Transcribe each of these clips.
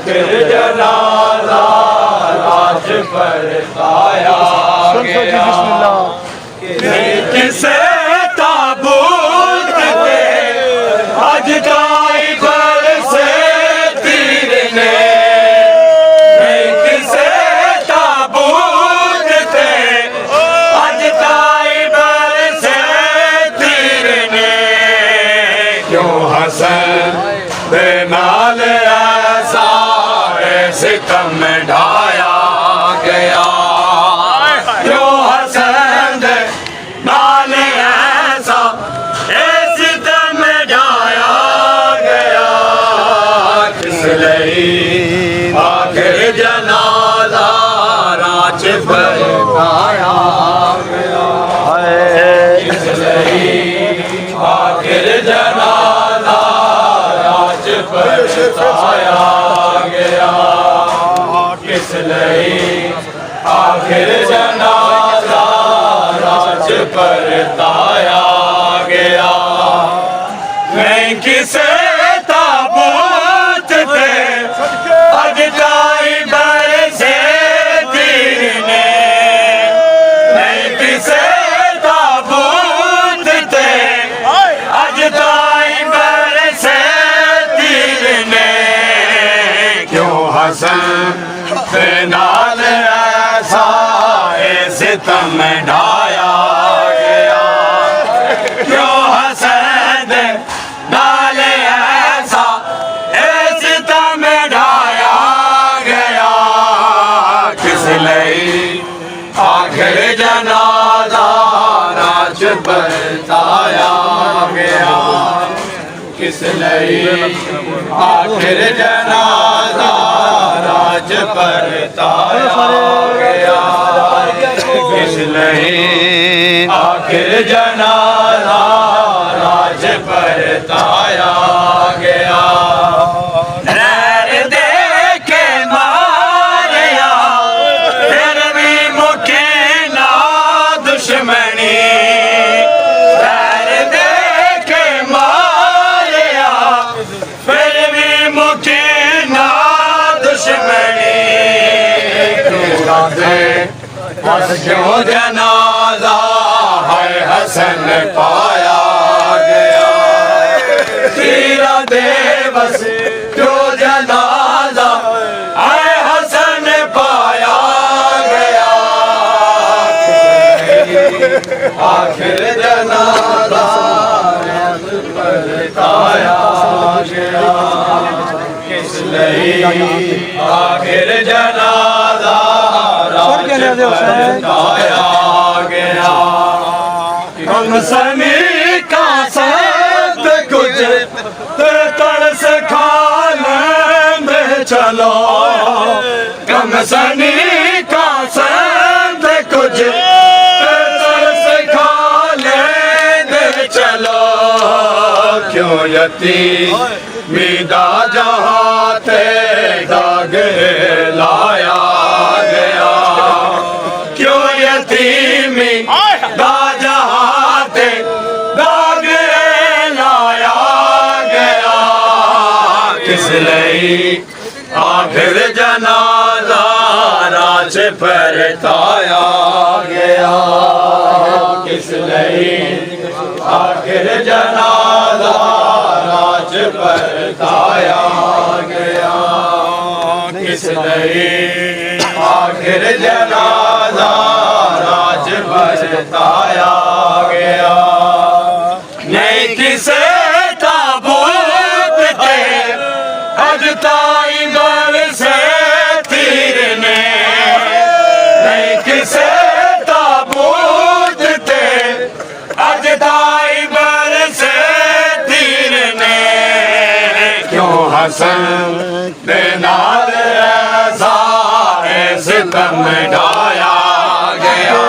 आखिर जनाजा राज बरताया गया। किसे ताबूत थे आज ताइबर से तीर ने, किसे ताबूत थे आज ताइबर से तीर ने, क्यों हसन बेनाल ऐसा सितम ढाया गया, क्यों हसन बेनाल ऐसा सितम ढाया गया। किस लिए आखिर जनाजा राज बरताया गया, किस लिए आखिर जनाजा राज बरताया गया, किस लिए आखिर जनाजा राज बरताया गया। मैं किसे ताबूत थे आज ताइबर से तीर ने, मैं किसे ताबूत थे आज ताइबर से तीर ने, क्यों हसन बेनाल ऐसा सितम ढाया गया, क्यों हसन बेनाल ऐसा सितम ढाया गया। किस लिए आखिर जनाजा राज बरताया गया, किस लिए आखिर जनाजा राज बरताया गया, किस लिए आखिर जनाजा राज बरताया गया। नैर दे के मारिया फिर भी मुखे ना दुश्मनी, नैर दे के मारिया फिर भी मुखे ना दुश्मनी, क्यों जनाजा है हसन पाया गया, तेरा देवस क्यों जनाजा है हसन पाया गया। आखिर जनाजा बरताया गया, किस लिए आखिर जनाजा राज बरताया गया। कम सनी का सब कुछ तरस खा लेंगे चलो, कम सनी का सब कुछ तरस खा लेंगे चलो, क्यों यतीमीदा जहाँ थे दाग लाया गया, क्यों यतीमी दाजा थे दाग लाया गया। किस लिए आखिर जनाजा राज बरताया गया, किस लिए आखिर जनाजा राज बरताया गया, किस लिए आखिर जनाजा राज बरताया गया। नहीं किसे ताबूत थे आज ताइबर से तीर ने, नहीं किसे ताबूत थे आज ताइबर से तीर ने, क्यों हसन बेनाल ऐसा सितम ढाया गया,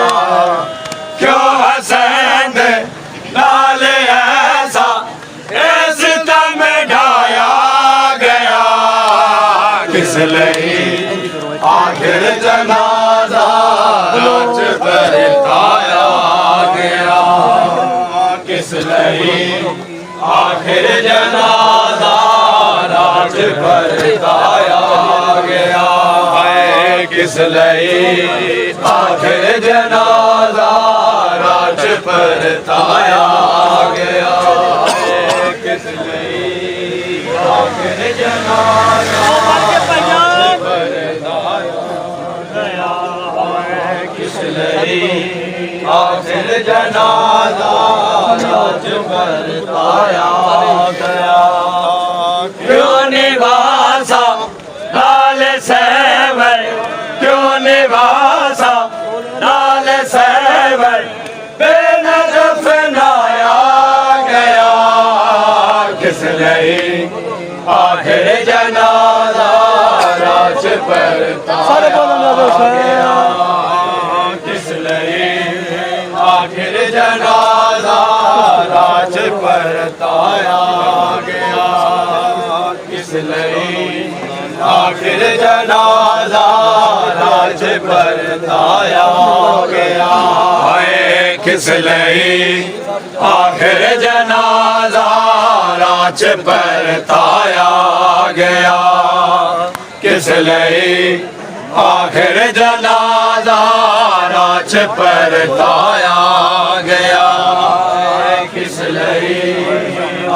क्यों हसन बेनाल ऐसा सितम ढाया गया। किस लिए आखिर जनाजा राज बरताया गया, किस लिए आखिर जनाजा राज बरताया किस लई आखिर जनाजा राज परताया गया किस लई आखिर जनाजा राज परताया गया किस लई आखिर जनाजा राज परताया गया क्यों निवासा लाल सैवर क्यों निवासा लाल सैवर बेनदफनाया गया किस लई आखिर जनाजा राज परताया गया किस लई आखिर जनाजा राज परताया गया किस लई आखिर जनाजा राज परताया गया किस लई आखिर जनाजा राज परताया गया किस लई आखिर जनाजा राज परताया गया किस लई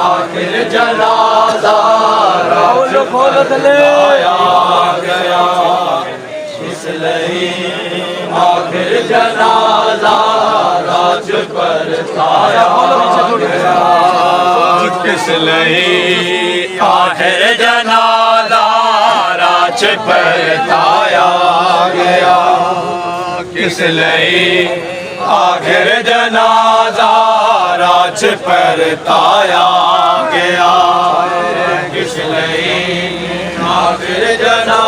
आखिर जनाजा राज परताया गया किस लई आखिर जनाजा राज परताया गया किस लई आखिर जनाजा राज परताया गया किस लई आखिर जनाजा राज परताया गया किस लई आखिर जना